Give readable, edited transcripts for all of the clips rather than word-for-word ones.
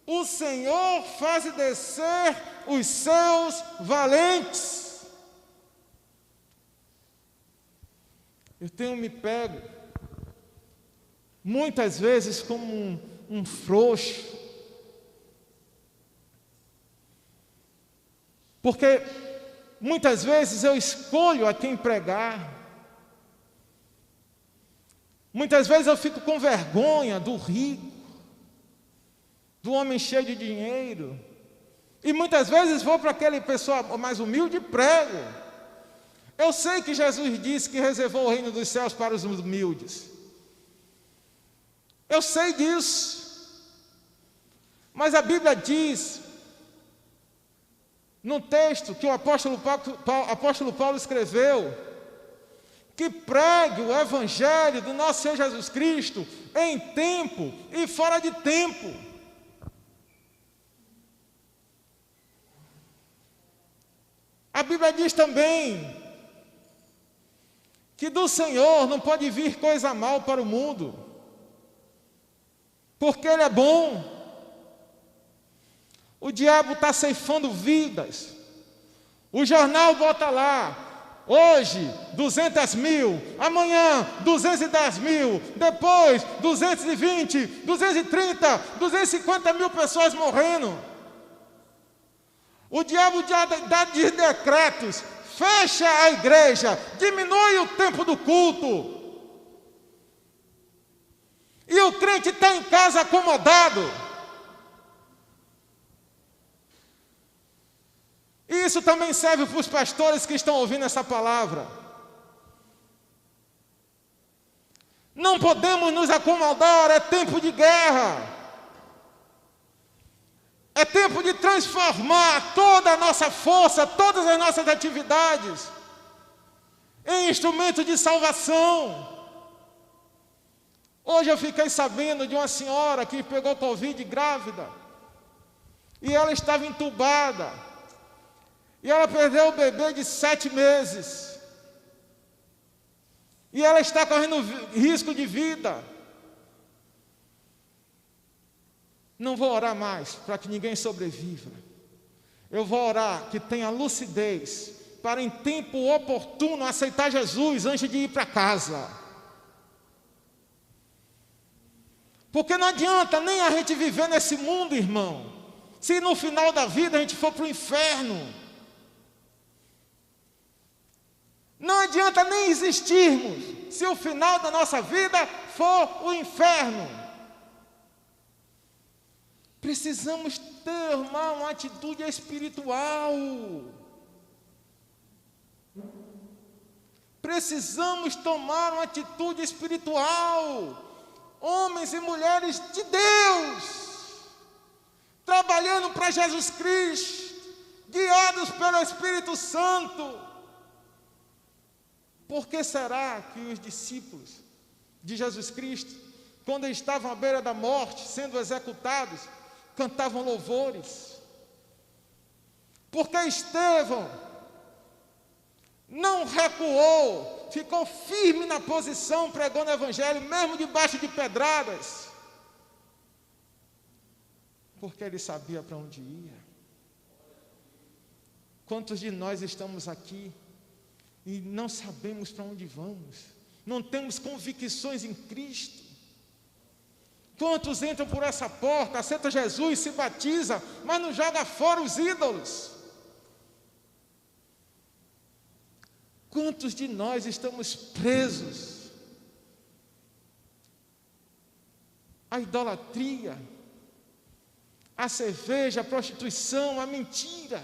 O Senhor faz descer os seus valentes. Eu tenho me pego, muitas vezes, como um frouxo. Porque muitas vezes eu escolho a quem pregar. Muitas vezes eu fico com vergonha do rico, do homem cheio de dinheiro. E muitas vezes vou para aquela pessoa mais humilde e prego. Eu sei que Jesus disse que reservou o reino dos céus para os humildes. Eu sei disso. Mas a Bíblia diz, no texto que o apóstolo Paulo escreveu, que pregue o Evangelho do nosso Senhor Jesus Cristo em tempo e fora de tempo. A Bíblia diz também que do Senhor não pode vir coisa mal para o mundo, porque Ele é bom. O diabo está ceifando vidas. O jornal bota lá, hoje 200 mil, amanhã 210 mil, depois 220, 230, 250 mil pessoas morrendo. O diabo dá decretos, fecha a igreja, diminui o tempo do culto. E o crente está em casa acomodado. E isso também serve para os pastores que estão ouvindo essa palavra. Não podemos nos acomodar, é tempo de guerra. É tempo de transformar toda a nossa força, todas as nossas atividades em instrumento de salvação. Hoje eu fiquei sabendo de uma senhora que pegou Covid grávida. E ela estava entubada. E ela perdeu o bebê de 7 meses. E ela está correndo risco de vida. Não vou orar mais para que ninguém sobreviva. Eu vou orar que tenha lucidez para em tempo oportuno aceitar Jesus antes de ir para casa. Porque não adianta nem a gente viver nesse mundo, irmão, se no final da vida a gente for para o inferno. Não adianta nem existirmos se o final da nossa vida for o inferno. Precisamos ter uma atitude espiritual. Precisamos tomar uma atitude espiritual. Homens e mulheres de Deus, trabalhando para Jesus Cristo, guiados pelo Espírito Santo. Por que será que os discípulos de Jesus Cristo, quando estavam à beira da morte, sendo executados, cantavam louvores? Porque Estevão não recuou, ficou firme na posição, pregando o Evangelho, mesmo debaixo de pedradas, porque ele sabia para onde ia. Quantos de nós estamos aqui e não sabemos para onde vamos? Não temos convicções em Cristo. Quantos entram por essa porta, aceitam Jesus, se batizam, mas não joga fora os ídolos? Quantos de nós estamos presos à idolatria, à cerveja, à prostituição, à mentira?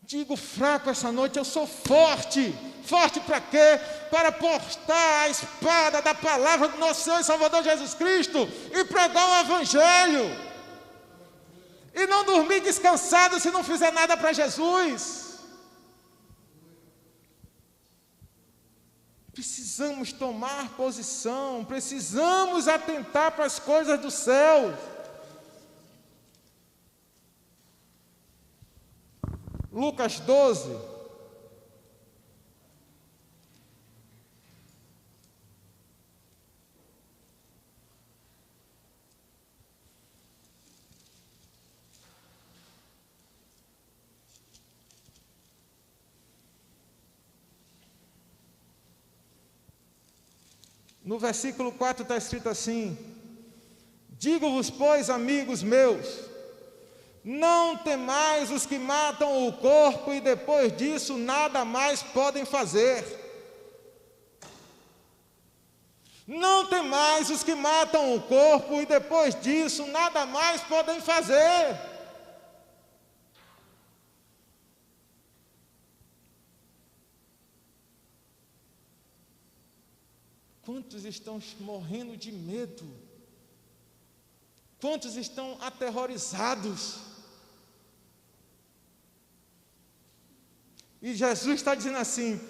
Digo fraco essa noite, eu sou forte. Forte para quê? Para portar a espada da palavra do nosso Senhor e Salvador Jesus Cristo e pregar o Evangelho. E não dormir descansado se não fizer nada para Jesus. Precisamos tomar posição, precisamos atentar para as coisas do céu. Lucas 12. No versículo 4 está escrito assim: digo-vos, pois, amigos meus, não temais os que matam o corpo e depois disso nada mais podem fazer. Não temais os que matam o corpo e depois disso nada mais podem fazer. Quantos estão morrendo de medo? Quantos estão aterrorizados? E Jesus está dizendo assim: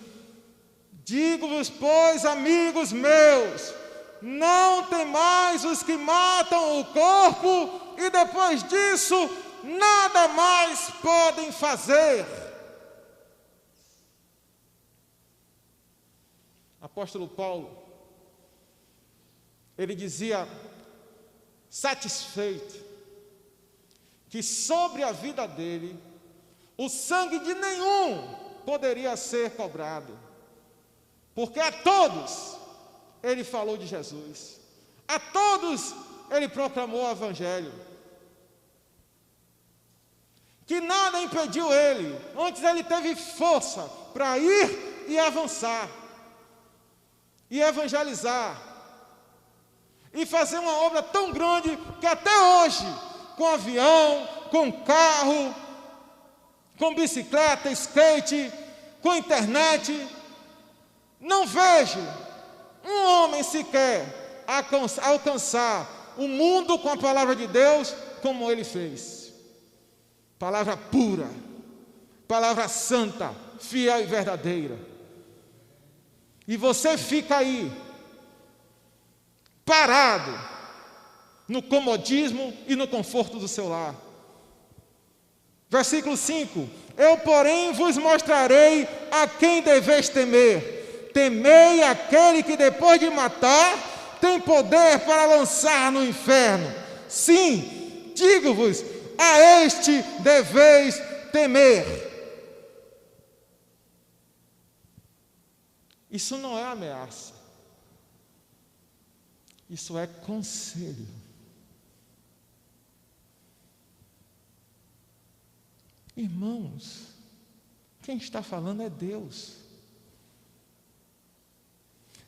digo-vos, pois, amigos meus, não temais os que matam o corpo e depois disso nada mais podem fazer. Apóstolo Paulo, ele dizia, satisfeito, que sobre a vida dele, o sangue de nenhum poderia ser cobrado, porque a todos ele falou de Jesus, a todos ele proclamou o Evangelho, que nada impediu ele, antes ele teve força para ir e avançar, e evangelizar, e fazer uma obra tão grande que até hoje, com avião, com carro, com bicicleta, skate, com internet, não vejo um homem sequer alcançar o mundo com a palavra de Deus como ele fez. Palavra pura, palavra santa, fiel e verdadeira. E você fica aí, parado no comodismo e no conforto do seu lar. Versículo 5: eu, porém, vos mostrarei a quem deveis temer. Temei aquele que depois de matar tem poder para lançar no inferno. Sim, digo-vos, a este deveis temer. Isso não é ameaça. Isso é conselho. Irmãos, quem está falando é Deus.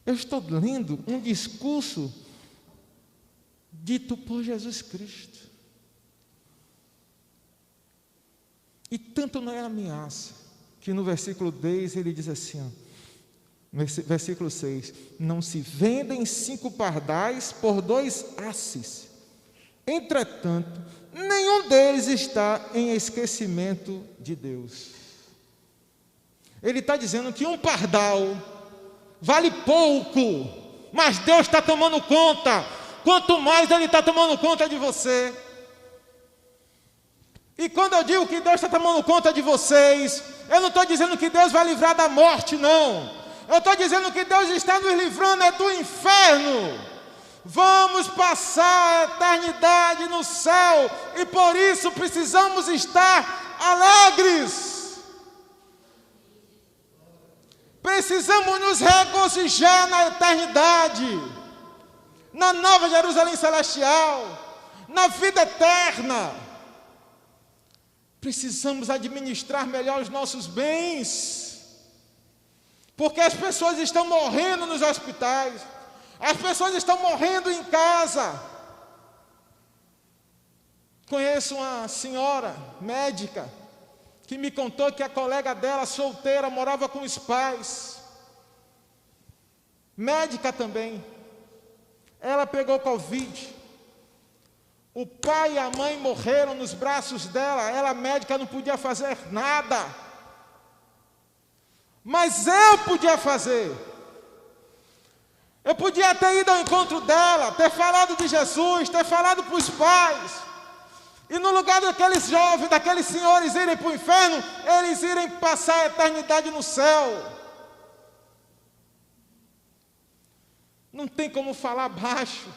Eu estou lendo um discurso dito por Jesus Cristo. E tanto não é ameaça, que no versículo 10 ele diz assim, ó, versículo 6, não se vendem 5 pardais por 2 asses. Entretanto, nenhum deles está em esquecimento de Deus. Ele está dizendo que um pardal vale pouco, mas Deus está tomando conta. Quanto mais Ele está tomando conta de você. E quando eu digo que Deus está tomando conta de vocês, eu não estou dizendo que Deus vai livrar da morte, não. Eu estou dizendo que Deus está nos livrando do inferno. Vamos passar a eternidade no céu e por isso precisamos estar alegres. Precisamos nos regozijar na eternidade, na nova Jerusalém celestial, na vida eterna. Precisamos administrar melhor os nossos bens, porque as pessoas estão morrendo nos hospitais, as pessoas estão morrendo em casa. Conheço uma senhora médica que me contou que a colega dela, solteira, morava com os pais, médica também. Ela pegou Covid, o pai e a mãe morreram nos braços dela, ela médica não podia fazer nada, mas eu podia fazer. Eu podia ter ido ao encontro dela, ter falado de Jesus, ter falado para os pais, e no lugar daqueles jovens, daqueles senhores irem para o inferno, eles irem passar a eternidade no céu. Não tem como falar baixo,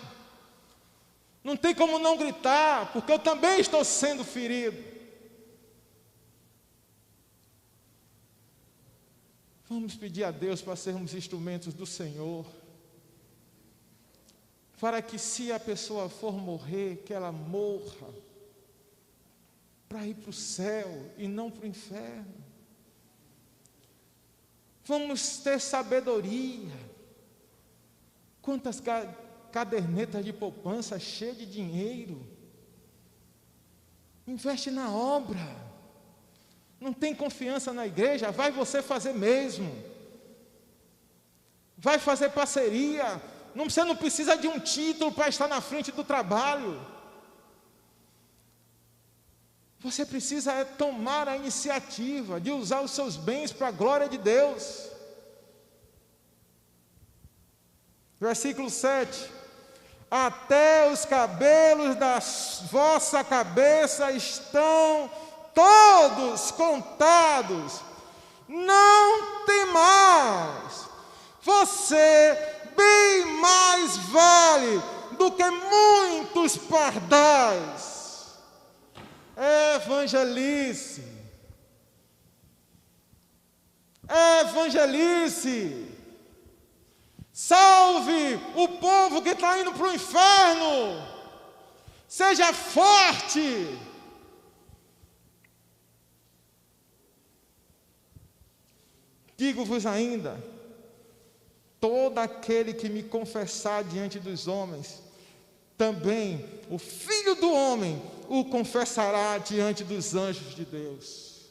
não tem como não gritar, porque eu também estou sendo ferido. Vamos pedir a Deus para sermos instrumentos do Senhor. para que, se a pessoa for morrer, que ela morra para ir para o céu e não para o inferno. Vamos ter sabedoria. Quantas cadernetas de poupança cheias de dinheiro. Investe na obra. Não tem confiança na igreja? Vai você fazer mesmo. Vai fazer parceria. Você não precisa de um título para estar na frente do trabalho. Você precisa tomar a iniciativa de usar os seus bens para a glória de Deus. Versículo 7. Até os cabelos da vossa cabeça estão todos contados. Não temais. Você bem mais vale do que muitos pardais. Evangelize. Evangelize. Salve o povo que está indo para o inferno. Seja forte. Digo-vos ainda: todo aquele que me confessar diante dos homens, também o Filho do Homem o confessará diante dos anjos de Deus.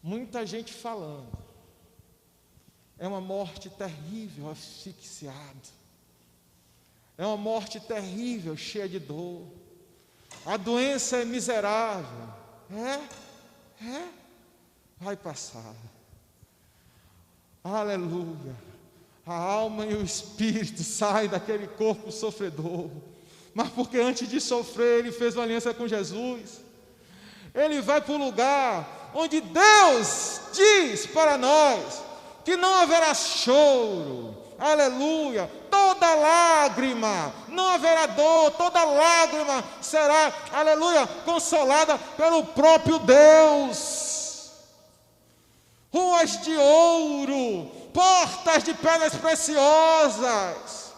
Muita gente falando. É uma morte terrível, asfixiado. É uma morte terrível, cheia de dor. A doença é miserável. Vai passar. Aleluia. A alma e o espírito saem daquele corpo sofredor. Mas porque antes de sofrer, ele fez uma aliança com Jesus. Ele vai para o lugar onde Deus diz para nós que não haverá choro, aleluia, toda lágrima, não haverá dor, toda lágrima será, aleluia, consolada pelo próprio Deus. Ruas de ouro, portas de pedras preciosas,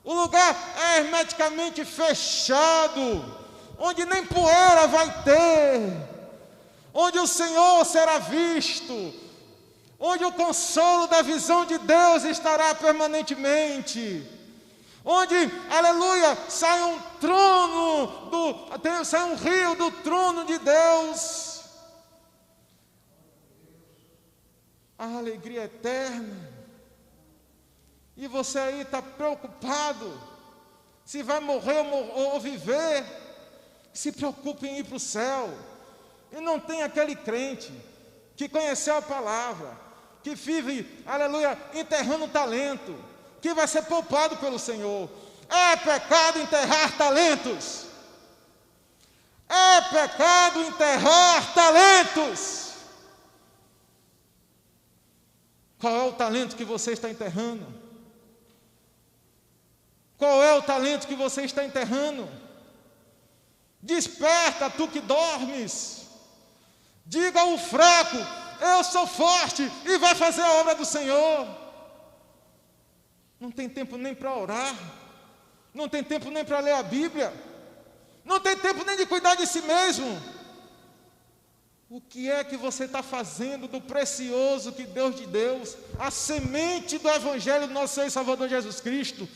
o lugar é hermeticamente fechado, onde nem poeira vai ter, onde o Senhor será visto, onde o consolo da visão de Deus estará permanentemente, onde, aleluia, sai um rio do trono de Deus, a alegria eterna. E você aí está preocupado se vai morrer ou viver. Se preocupe em ir para o céu. E não tem aquele crente que conheceu a palavra, que vive, aleluia, enterrando talento, que vai ser poupado pelo Senhor. É pecado enterrar talentos. É pecado enterrar talentos. Qual é o talento que você está enterrando? Qual é o talento que você está enterrando? Desperta, tu que dormes. Diga ao fraco: eu sou forte, e vai fazer a obra do Senhor. Não tem tempo nem para orar, não tem tempo nem para ler a Bíblia, não tem tempo nem de cuidar de si mesmo. O que é que você está fazendo do precioso que Deus te deu, a semente do Evangelho do nosso Senhor e Salvador Jesus Cristo?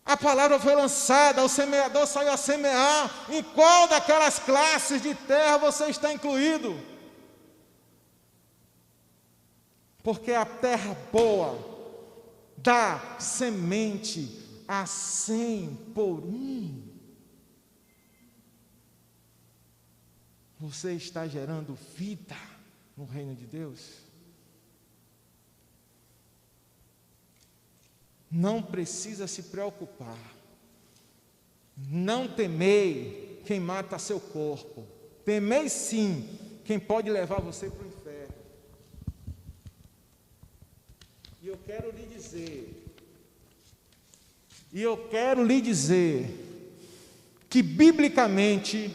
A palavra foi lançada, o semeador saiu a semear. Em qual daquelas classes de terra você está incluído? Porque a terra boa dá semente a 100 por 1. Você está gerando vida no reino de Deus? Não precisa se preocupar. Não temei quem mata seu corpo. Temei sim quem pode levar você para o inferno. E eu quero lhe dizer que biblicamente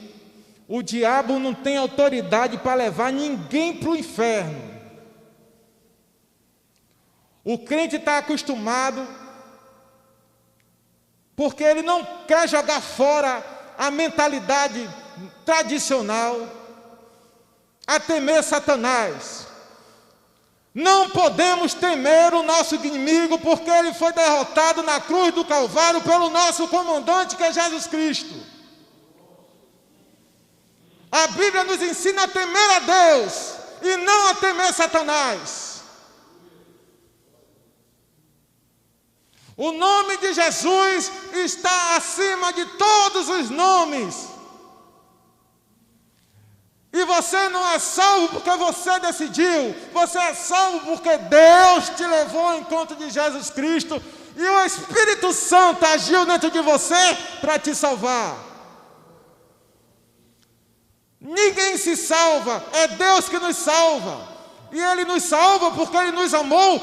o diabo não tem autoridade para levar ninguém para o inferno. O crente está acostumado, porque ele não quer jogar fora a mentalidade tradicional, a temer Satanás. Não podemos temer o nosso inimigo, porque ele foi derrotado na cruz do Calvário pelo nosso comandante, que é Jesus Cristo. A Bíblia nos ensina a temer a Deus e não a temer Satanás. O nome de Jesus está acima de todos os nomes. E você não é salvo porque você decidiu. Você é salvo porque Deus te levou ao encontro de Jesus Cristo. E o Espírito Santo agiu dentro de você para te salvar. Ninguém se salva, é Deus que nos salva. E Ele nos salva porque Ele nos amou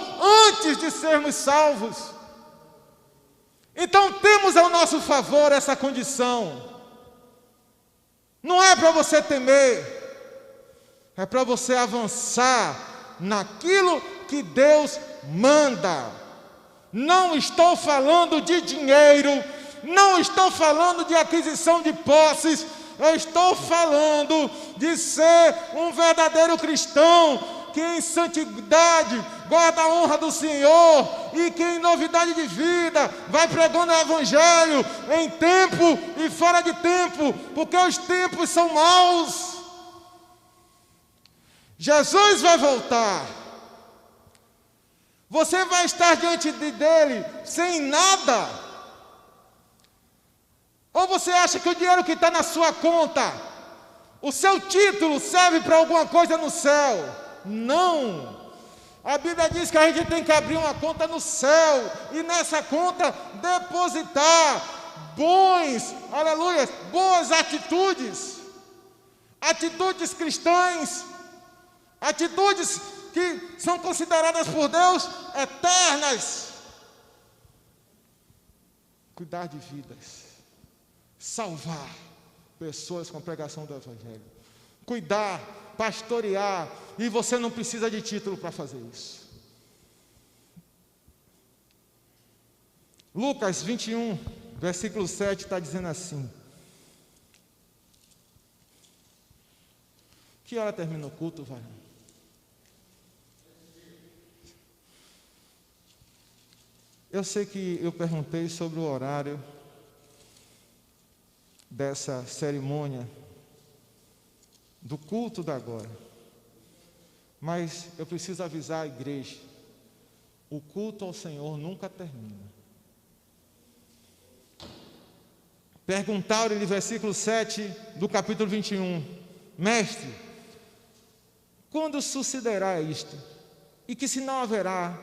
antes de sermos salvos. Então temos ao nosso favor essa condição. Não é para você temer, é para você avançar naquilo que Deus manda. Não estou falando de dinheiro, não estou falando de aquisição de posses, eu estou falando de ser um verdadeiro cristão, que em santidade guarda a honra do Senhor e que em novidade de vida vai pregando o Evangelho em tempo e fora de tempo, porque os tempos são maus. Jesus vai voltar. Você vai estar diante dele sem nada? Ou você acha que o dinheiro que está na sua conta, o seu título serve para alguma coisa no céu? Não. A Bíblia diz que a gente tem que abrir uma conta no céu e nessa conta depositar boas atitudes, atitudes cristãs, atitudes que são consideradas por Deus eternas. Cuidar de vidas, salvar pessoas com a pregação do Evangelho, cuidar, pastorear, e você não precisa de título para fazer isso. Lucas 21, versículo 7 está dizendo assim: que hora termina o culto, varão? Eu sei que eu perguntei sobre o horário dessa cerimônia do culto da agora, mas eu preciso avisar a igreja: o culto ao Senhor nunca termina. Perguntaram-lhe, versículo 7 do capítulo 21, mestre, quando sucederá isto? E que sinal haverá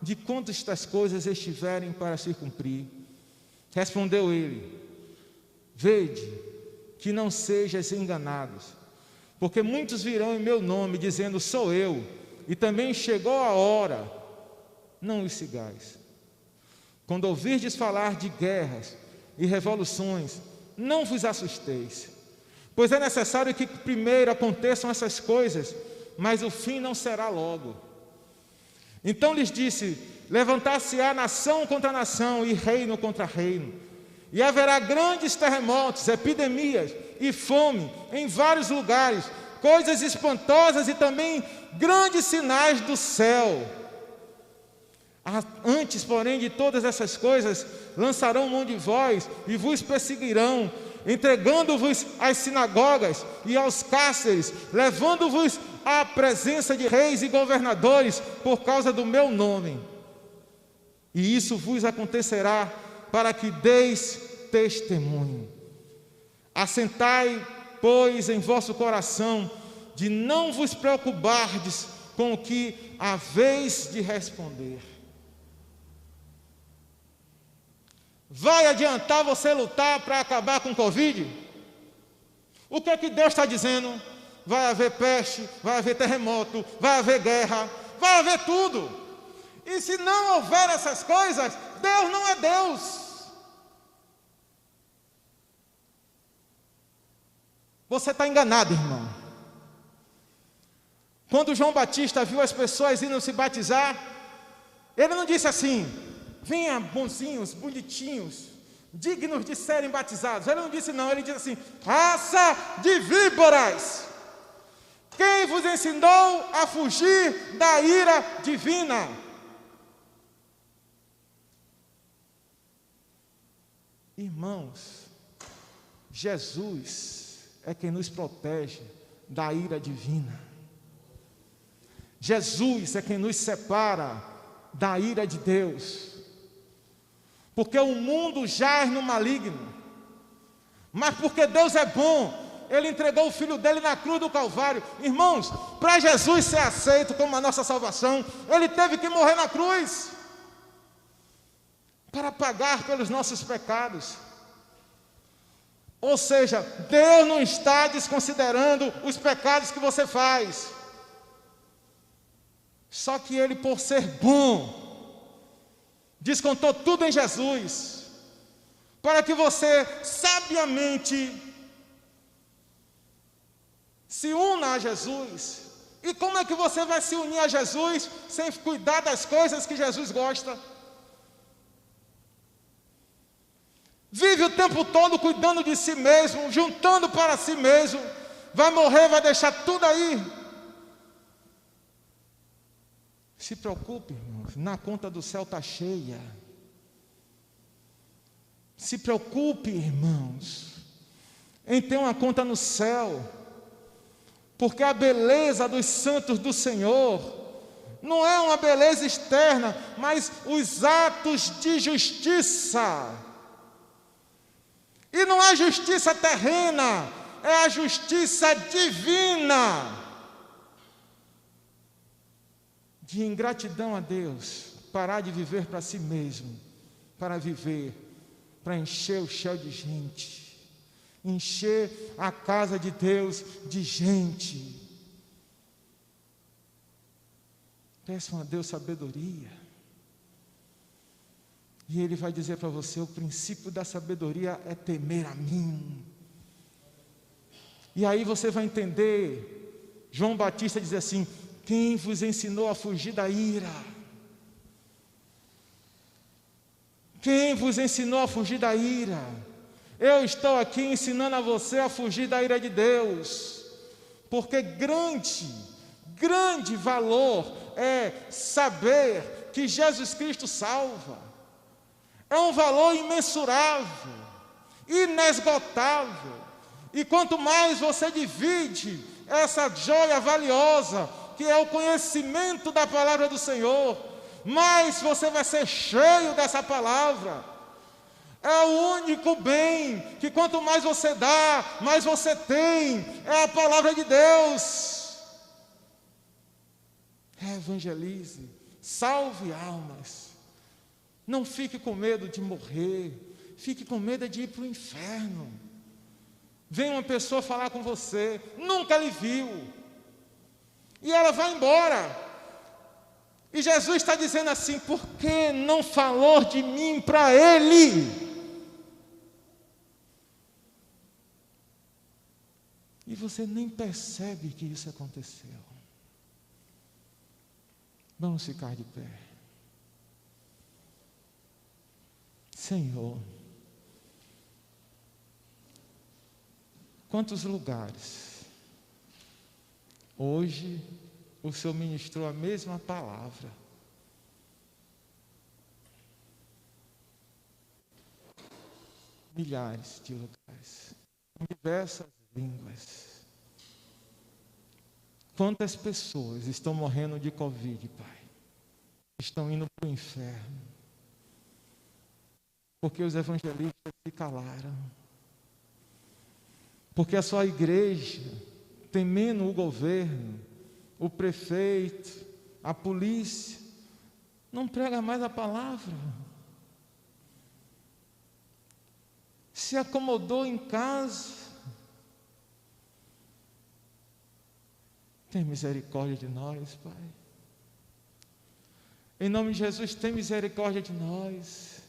de quando estas coisas estiverem para se cumprir? Respondeu ele: vede que não sejais enganados, porque muitos virão em meu nome, dizendo, sou eu, e também chegou a hora. Não os sigais. Quando ouvirdes falar de guerras e revoluções, não vos assusteis, pois é necessário que primeiro aconteçam essas coisas, mas o fim não será logo. Então lhes disse, levantar-se-á nação contra nação e reino contra reino, e haverá grandes terremotos, epidemias e fome em vários lugares, coisas espantosas e também grandes sinais do céu. Antes, porém, de todas essas coisas, lançarão mão de vós e vos perseguirão, entregando-vos às sinagogas e aos cárceres, levando-vos à presença de reis e governadores por causa do meu nome. E isso vos acontecerá para que deis testemunho. Assentai, pois, em vosso coração, de não vos preocupardes com o que haveis de responder. Vai adiantar você lutar para acabar com o Covid? O que é que Deus está dizendo? Vai haver peste, vai haver terremoto, vai haver guerra, vai haver tudo. E se não houver essas coisas, Deus não é Deus. Você está enganado, irmão. Quando João Batista viu as pessoas indo se batizar, Ele não disse assim: venha bonzinhos, bonitinhos, dignos de serem batizados. Ele não disse não, ele disse assim: raça de víboras, quem vos ensinou a fugir da ira divina? Irmãos, Jesus é quem nos protege da ira divina. Jesus é quem nos separa da ira de Deus. Porque o mundo jaz no maligno, mas porque Deus é bom, Ele entregou o Filho dele na cruz do Calvário. Irmãos, para Jesus ser aceito como a nossa salvação, Ele teve que morrer na cruz, para pagar pelos nossos pecados. Ou seja, Deus não está desconsiderando os pecados que você faz. Só que Ele, por ser bom, descontou tudo em Jesus, para que você sabiamente se una a Jesus. E como é que você vai se unir a Jesus sem cuidar das coisas que Jesus gosta? Vive o tempo todo cuidando de si mesmo, juntando para si mesmo, vai morrer, vai deixar tudo aí. Se preocupe, irmãos, na conta do céu está cheia. Se preocupe, irmãos, em ter uma conta no céu, porque a beleza dos santos do Senhor não é uma beleza externa, mas os atos de justiça. E não é justiça terrena, é a justiça divina. De ingratidão a Deus, parar de viver para si mesmo, para viver, para encher o céu de gente, encher a casa de Deus de gente. Peçam a Deus sabedoria. E Ele vai dizer para você: o princípio da sabedoria é temer a mim. E aí você vai entender, João Batista diz assim: quem vos ensinou a fugir da ira? Quem vos ensinou a fugir da ira? Eu estou aqui ensinando a você a fugir da ira de Deus, porque grande valor é saber que Jesus Cristo salva. É um valor imensurável, inesgotável. E quanto mais você divide essa joia valiosa, que é o conhecimento da palavra do Senhor, mais você vai ser cheio dessa palavra. É o único bem que quanto mais você dá, mais você tem. É a palavra de Deus. Evangelize, salve almas. Não fique com medo de morrer, fique com medo de ir para o inferno. Vem uma pessoa falar com você, nunca lhe viu, e ela vai embora. E Jesus está dizendo assim: por que não falou de mim para ele? E você nem percebe que isso aconteceu. Vamos ficar de pé. Senhor, quantos lugares hoje o Senhor ministrou a mesma palavra, milhares de lugares, em diversas línguas. Quantas pessoas estão morrendo de Covid, Pai? Estão indo para o inferno, porque os evangelistas se calaram, porque a sua igreja, temendo o governo, o prefeito, a polícia, não prega mais a palavra, se acomodou em casa. Tem misericórdia de nós, Pai. Em nome de Jesus, tem misericórdia de nós.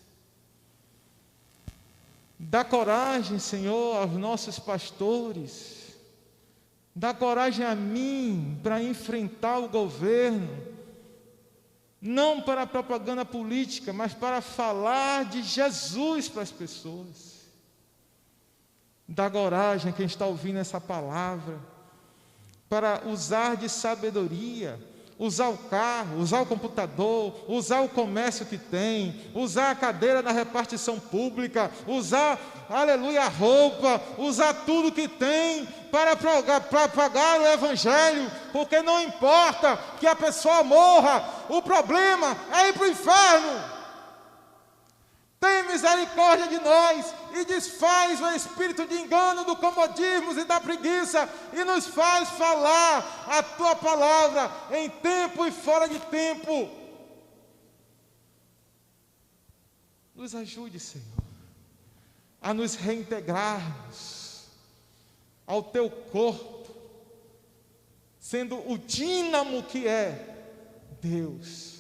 Dá coragem, Senhor, aos nossos pastores. Dá coragem a mim para enfrentar o governo. não para propaganda política, mas para falar de Jesus para as pessoas. Dá coragem a quem está ouvindo essa palavra, para usar de sabedoria, usar o carro, usar o computador, usar o comércio que tem, usar a cadeira na repartição pública, usar, aleluia, a roupa, usar tudo que tem para propagar o Evangelho, porque não importa que a pessoa morra, o problema é ir para o inferno. Tem misericórdia de nós e desfaz o espírito de engano, do comodismo e da preguiça e nos faz falar a Tua palavra em tempo e fora de tempo. Nos ajude, Senhor, a nos reintegrarmos ao Teu corpo, sendo o dínamo que é Deus.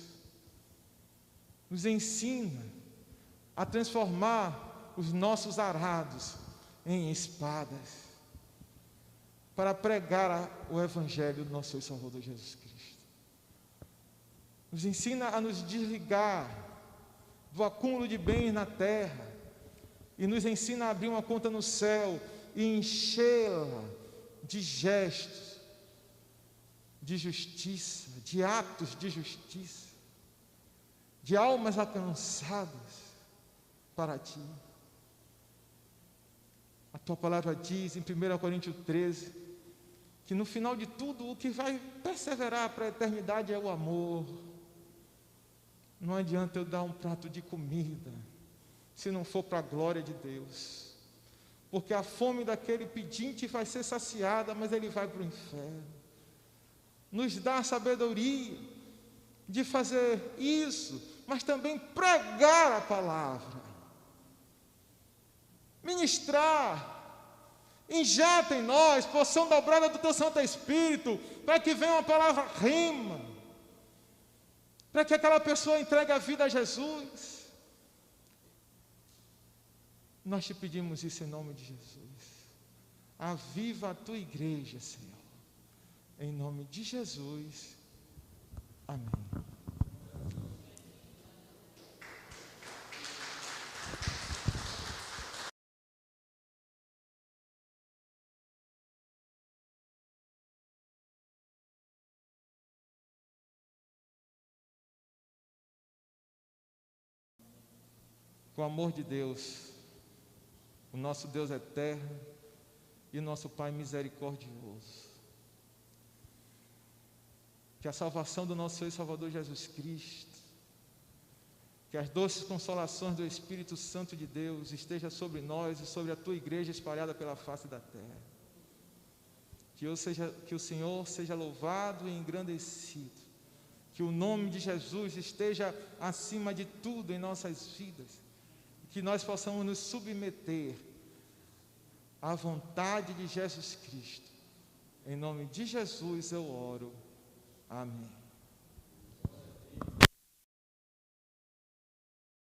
Nos ensina a transformar os nossos arados em espadas, para pregar o Evangelho do nosso Senhor e Salvador Jesus Cristo. Nos ensina a nos desligar do acúmulo de bens na terra, e nos ensina a abrir uma conta no céu e enchê-la de gestos de justiça, de atos de justiça, de almas alcançadas para Ti. A Tua palavra diz em 1 Coríntios 13, que no final de tudo, o que vai perseverar para a eternidade é o amor. Não adianta eu dar um prato de comida, se não for para a glória de Deus, porque a fome daquele pedinte vai ser saciada, mas ele vai para o inferno. Nos dá a sabedoria de fazer isso, mas também pregar a palavra, ministrar, injeta em nós porção dobrada do Teu Santo Espírito, para que venha uma palavra rima, para que aquela pessoa entregue a vida a Jesus. Nós Te pedimos isso em nome de Jesus. Aviva a Tua igreja, Senhor, em nome de Jesus, amém. Com o amor de Deus, o nosso Deus eterno e o nosso Pai misericordioso, que a salvação do nosso Senhor e Salvador Jesus Cristo, que as doces consolações do Espírito Santo de Deus esteja sobre nós e sobre a Tua igreja espalhada pela face da terra. Que o Senhor seja louvado e engrandecido, que o nome de Jesus esteja acima de tudo em nossas vidas, que nós possamos nos submeter à vontade de Jesus Cristo. Em nome de Jesus eu oro. Amém.